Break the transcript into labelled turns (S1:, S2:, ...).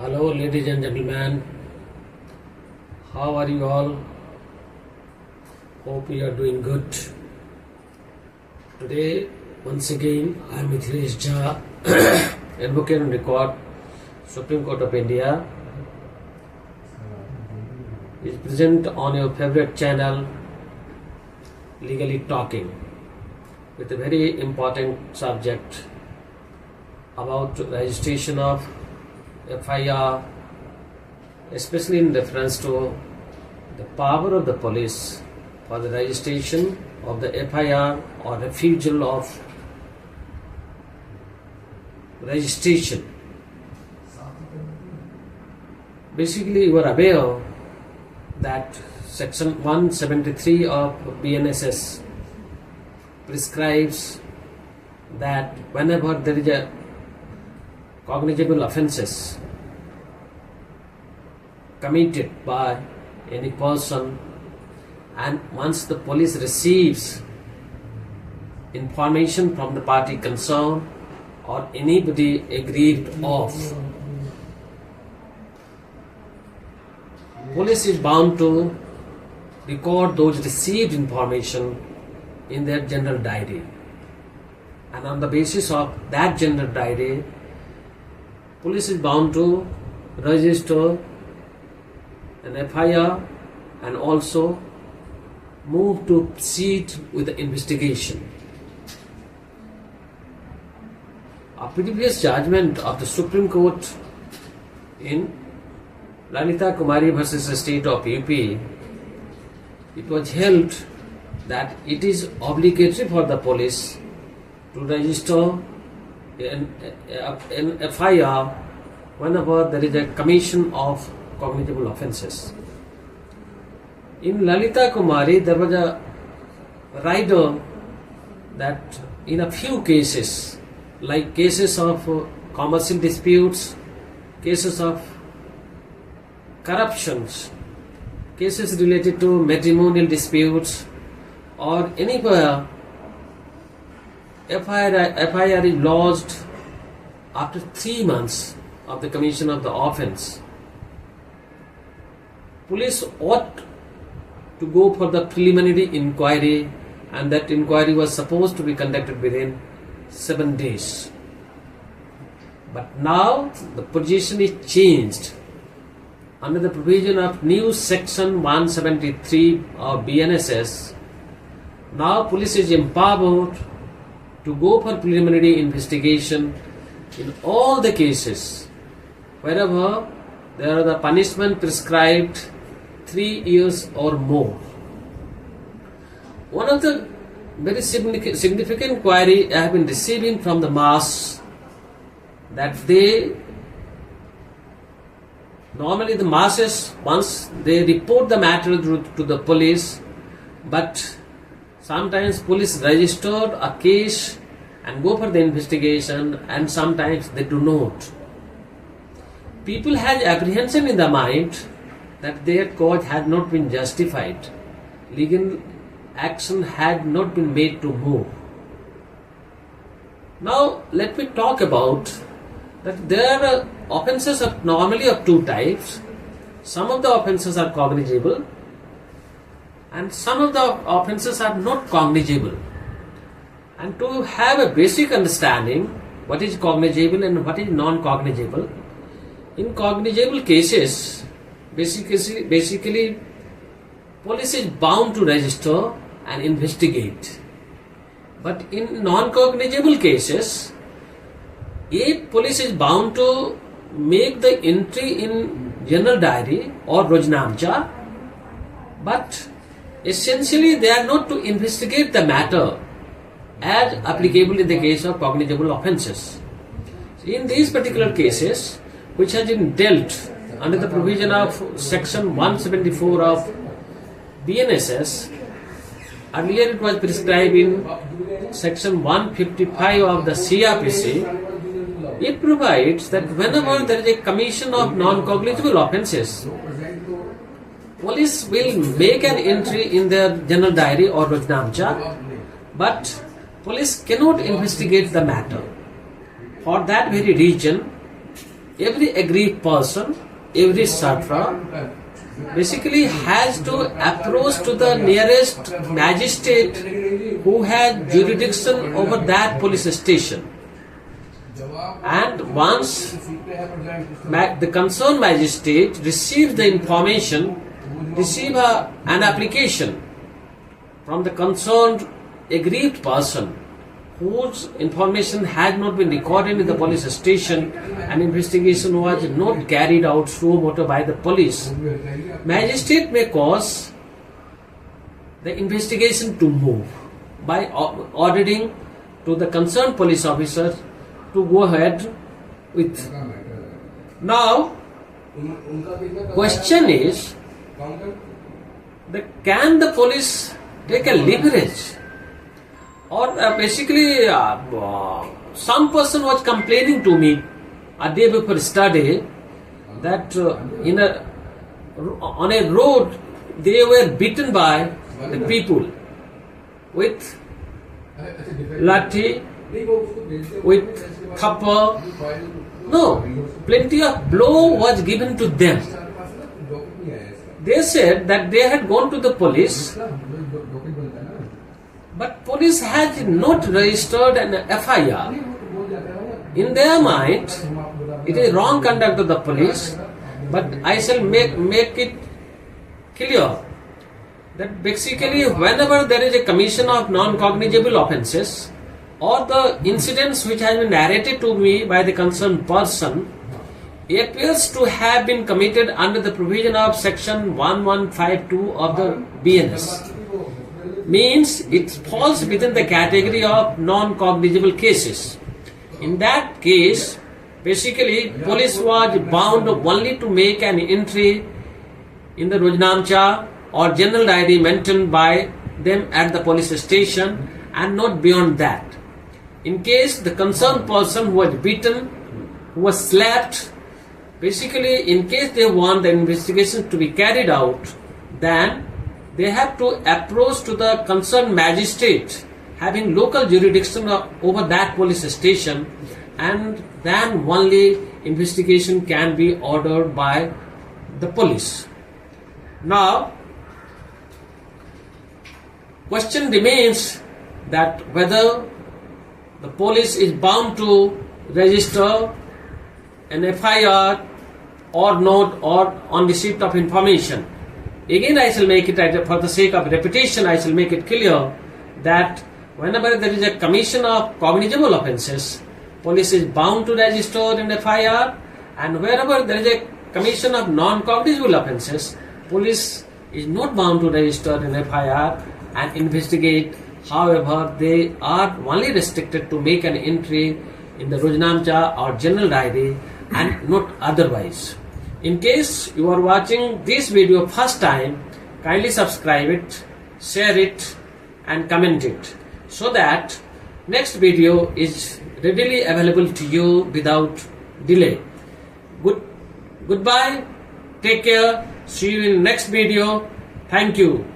S1: Hello, ladies and gentlemen. How are you all? Hope you are doing good. Today, once again, I am Mithilesh Jha, Advocate on Record, Supreme Court of India. Is present on your favorite channel, Legally Talking, with a very important subject about registration of FIR, especially in reference to the power of the police for the registration of the FIR or refusal of registration. Basically, you are aware that Section 173 of BNSS prescribes that whenever there is a cognizable offences committed by any person, and once the police receives information from the party concerned or anybody aggrieved of, police is bound to record those received information in their general diary, and on the basis of that general diary, police is bound to register an FIR and also move to proceed with the investigation. A previous judgment of the Supreme Court in Lalita Kumari versus the State of UP, it was held that it is obligatory for the police to register an FIR whenever there is a commission of cognizable offences. In Lalita Kumari, there was a rider that in a few cases, like cases of commercial disputes, cases of corruptions, cases related to matrimonial disputes, or anywhere FIR is lodged after 3 months of the commission of the offence, police ought to go for the preliminary inquiry, and that inquiry was supposed to be conducted within 7 days. But now the position is changed. Under the provision of new section 173 of BNSS, now police is empowered to go for preliminary investigation in all the cases wherever there are the punishment prescribed 3 years or more. One of the very significant query I have been receiving from the mass, that normally the masses, once they report the matter to the police, but sometimes police register a case and go for the investigation, and sometimes they do not. People have apprehension in their mind that their cause had not been justified. Legal action had not been made to move. Now let me talk about that there are offences normally of two types. Some of the offences are cognizable and some of the offences are not cognizable. And to have a basic understanding what is cognizable and what is non-cognizable, in cognizable cases, basically police is bound to register and investigate. But in non-cognizable cases, police is bound to make the entry in general diary or Rojnamcha, but essentially they are not to investigate the matter as applicable in the case of cognizable offences. In these particular cases, which has been dealt under the provision of section 174 of BNSS, earlier it was prescribed in section 155 of the CRPC. It provides that whenever there is a commission of non-cognizable offences, police will make an entry in their general diary or Rojnamcha, but police cannot investigate the matter. For that very reason, every aggrieved person, every sufferer basically has to approach to the nearest magistrate who has jurisdiction over that police station. And once the concerned magistrate receives the information, an application from the concerned aggrieved person whose information had not been recorded in the police station and investigation was not carried out suo motu by the police, magistrate may cause the investigation to move by ordering to the concerned police officer to go ahead with. Now, question is that can the police take a leverage? Or basically, some person was complaining to me a day before yesterday that on a road they were beaten by the people with lathi, with thappa. No, plenty of blow was given to them. They said that they had gone to the police, but police has not registered an FIR. In their mind, it is wrong conduct of the police, but I shall make it clear that basically whenever there is a commission of non-cognizable offences or the incidents which has been narrated to me by the concerned person appears to have been committed under the provision of section 1152 of the BNS, means it falls within the category of non-cognizable cases. In that case, basically police was bound only to make an entry in the Rojnamcha or general diary mentioned by them at the police station and not beyond that. In case the concerned person who was beaten, who was slapped, basically in case they want the investigation to be carried out, then they have to approach to the concerned magistrate having local jurisdiction over that police station, and then only investigation can be ordered by the police. Now, question remains that whether the police is bound to register an FIR or not, or on receipt of information. Again, I shall make it, for the sake of repetition, I shall make it clear that whenever there is a commission of cognizable offences, police is bound to register an FIR, and wherever there is a commission of non-cognizable offences, police is not bound to register an FIR and investigate. However, they are only restricted to make an entry in the Rojnamcha or general diary and not otherwise. In case you are watching this video first time, kindly subscribe it, share it and comment it so that next video is readily available to you without delay. Goodbye, take care, see you in next video. Thank you.